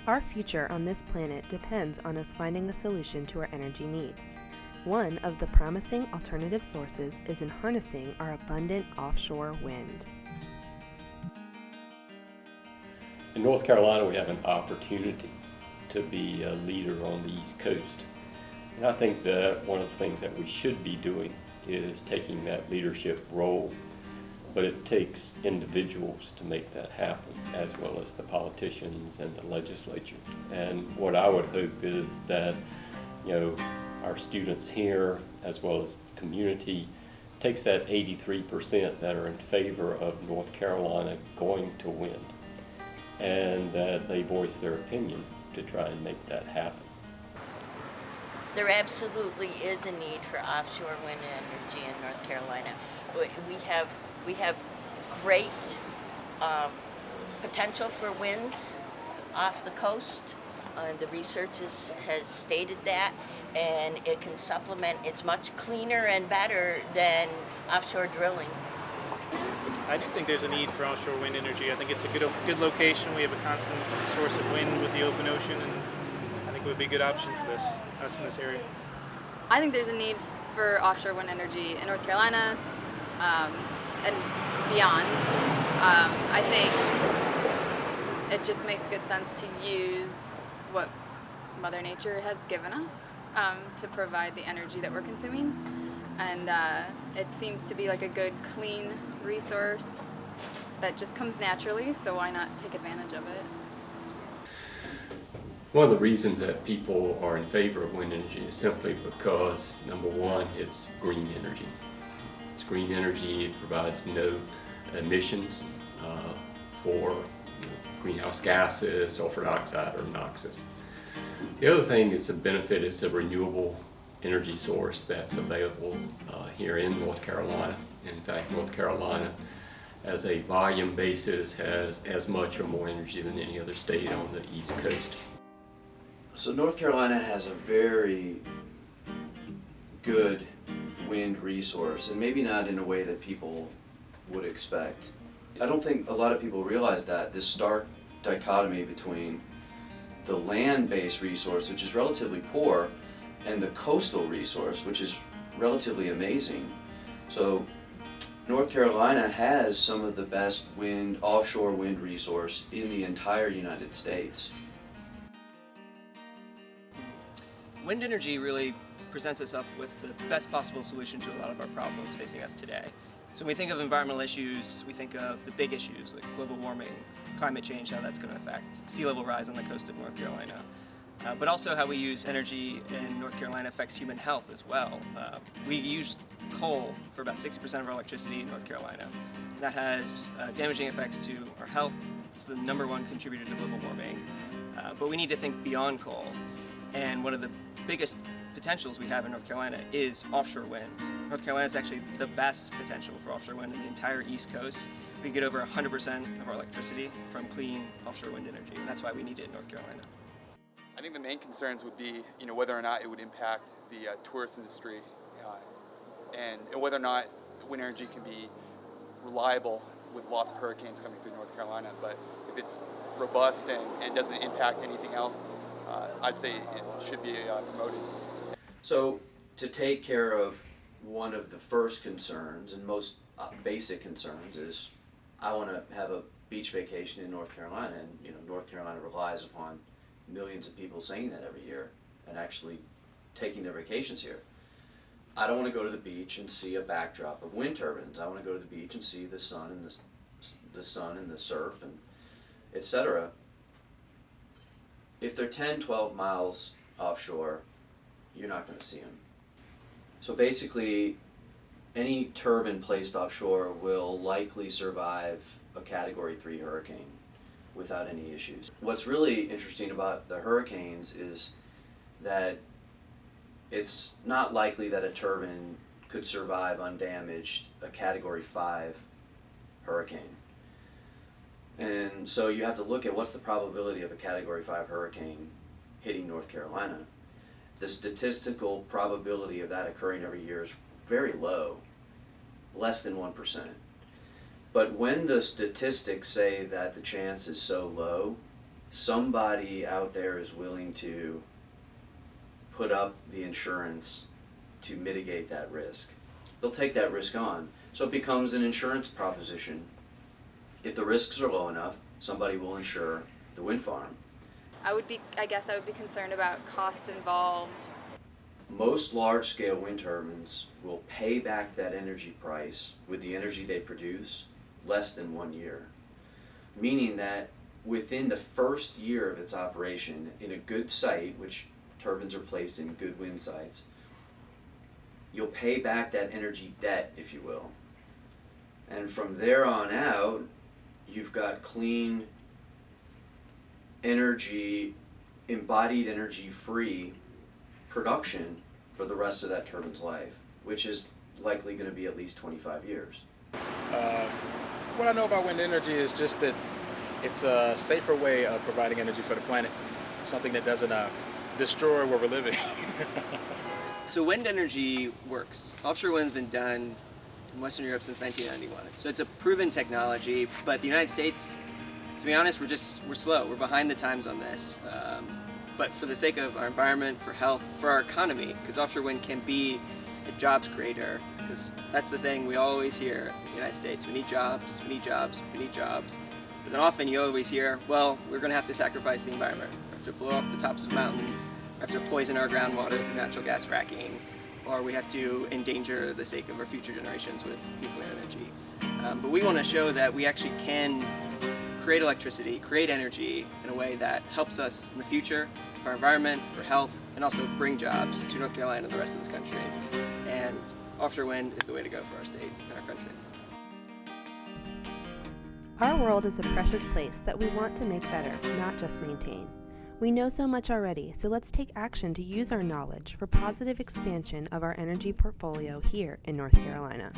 Our future on this planet depends on us finding a solution to our energy needs. One of the promising alternative sources is in harnessing our abundant offshore wind. In North Carolina, we have an opportunity to be a leader on the East Coast. And I think that one of the things that we should be doing is taking that leadership role. But it takes individuals to make that happen, as well as the politicians and the legislature. And what I would hope is that, our students here, as well as the community, takes that 83% that are in favor of North Carolina going to wind, and that they voice their opinion to try and make that happen. There absolutely is a need for offshore wind energy in North Carolina. We have great potential for winds off the coast. The research has stated that, and it can supplement. It's much cleaner and better than offshore drilling. I do think there's a need for offshore wind energy. I think it's a good location. We have a constant source of wind with the open ocean, and I think it would be a good option for us in this area. I think there's a need for offshore wind energy in North Carolina and beyond. I think it just makes good sense to use what Mother Nature has given us to provide the energy that we're consuming. And it seems to be like a good, clean resource that just comes naturally, so why not take advantage of it? One of the reasons that people are in favor of wind energy is simply because, number one, it's green energy. It's green energy, it provides no emissions for greenhouse gases, sulfur dioxide, or NOxes. The other thing is a benefit, it's a renewable energy source that's available here in North Carolina. In fact, North Carolina, as a volume basis, has as much or more energy than any other state on the East Coast. So North Carolina has a very good wind resource, and maybe not in a way that people would expect. I don't think a lot of people realize that, this stark dichotomy between the land-based resource, which is relatively poor, and the coastal resource, which is relatively amazing. So North Carolina has some of the best offshore wind resource in the entire United States. Wind energy really presents itself with the best possible solution to a lot of our problems facing us today. So when we think of environmental issues, we think of the big issues like global warming, climate change, how that's going to affect sea level rise on the coast of North Carolina. But also how we use energy in North Carolina affects human health as well. We use coal for about 60% of our electricity in North Carolina. That has damaging effects to our health. It's the #1 contributor to global warming. But we need to think beyond coal. And one of the biggest potentials we have in North Carolina is offshore wind. North Carolina is actually the best potential for offshore wind in the entire East Coast. We get over 100% of our electricity from clean offshore wind energy, and that's why we need it in North Carolina. I think the main concerns would be, whether or not it would impact the tourist industry, and whether or not wind energy can be reliable with lots of hurricanes coming through North Carolina. But if it's robust and doesn't impact anything else, I'd say it should be promoted. So to take care of one of the first concerns and most basic concerns is, I want to have a beach vacation in North Carolina, and North Carolina relies upon millions of people saying that every year and actually taking their vacations here. I don't want to go to the beach and see a backdrop of wind turbines. I want to go to the beach and see the sun and the surf and etc. If they're 10, 12 miles offshore, you're not going to see them. So basically, any turbine placed offshore will likely survive a Category 3 hurricane without any issues. What's really interesting about the hurricanes is that it's not likely that a turbine could survive undamaged a Category 5 hurricane. And so you have to look at what's the probability of a Category 5 hurricane hitting North Carolina. The statistical probability of that occurring every year is very low, less than 1%. But when the statistics say that the chance is so low, somebody out there is willing to put up the insurance to mitigate that risk. They'll take that risk on. So it becomes an insurance proposition. If the risks are low enough, somebody will insure the wind farm. I guess I would be concerned about costs involved. Most large-scale wind turbines will pay back that energy price with the energy they produce less than 1 year. Meaning that within the first year of its operation in a good site, which turbines are placed in good wind sites, you'll pay back that energy debt, if you will. And from there on out, you've got clean energy, embodied energy-free production for the rest of that turbine's life, which is likely going to be at least 25 years. What I know about wind energy is just that it's a safer way of providing energy for the planet, something that doesn't destroy where we're living. So wind energy works. Offshore wind's been done in Western Europe since 1991. So it's a proven technology, but the United States, to be honest, we're slow. We're behind the times on this. But for the sake of our environment, for health, for our economy, because offshore wind can be a jobs creator, because that's the thing we always hear in the United States. We need jobs, we need jobs, we need jobs. But then often you always hear, well, we're going to have to sacrifice the environment. We have to blow off the tops of mountains, we have to poison our groundwater through natural gas fracking, or we have to endanger the sake of our future generations with nuclear energy. But we want to show that we actually can create electricity, create energy in a way that helps us in the future, for our environment, for health, and also bring jobs to North Carolina and the rest of this country. And offshore wind is the way to go for our state and our country. Our world is a precious place that we want to make better, not just maintain. We know so much already, so let's take action to use our knowledge for positive expansion of our energy portfolio here in North Carolina.